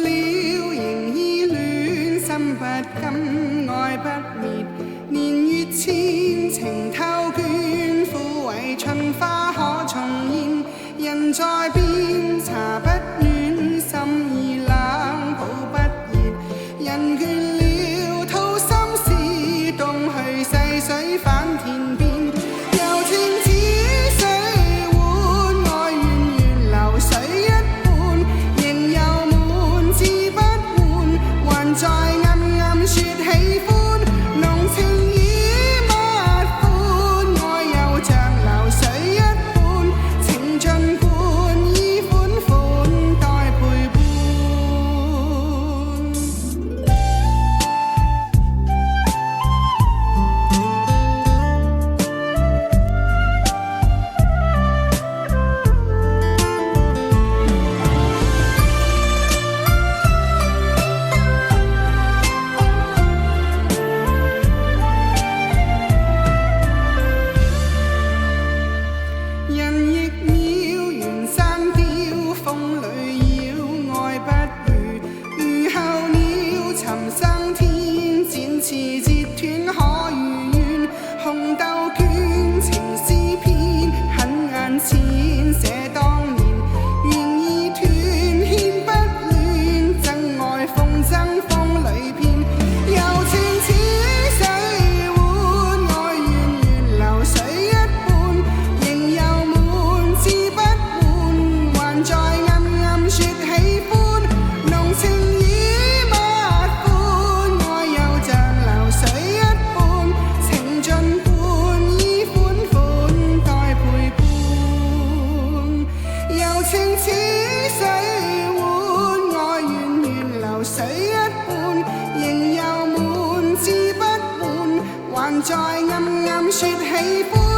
了，仍依戀，心不甘，愛不滅。年月千情透卷，枯萎春花可重現。人在變，茶不暖，心已冷，抱不熱。人倦了，吐心事，動去細水返田邊。柔情似水碗，愛源源流水一半，仍猶悶，志不換，還在暗暗說喜歡。濃情已不歡，愛又像流水一般，情盡灌衣款款，待陪伴。人亦渺，緣山雕，風裏繞，愛不渝。遇候鳥，尋生天，展翅折斷可如願。紅豆卷，情詩篇，很眼淺，寫當年。緣已斷，牽不亂，真愛風箏風裏遍。柔情似水碗，愛源源流水一半，仍猶悶，志不換，還在暗暗說喜歡。濃情已不歡，愛又像流水一般，情盡灌衣款款，待陪伴。柔情似水碗，愛源源流水一半，仍猶悶，志不換，還在暗暗說喜歡。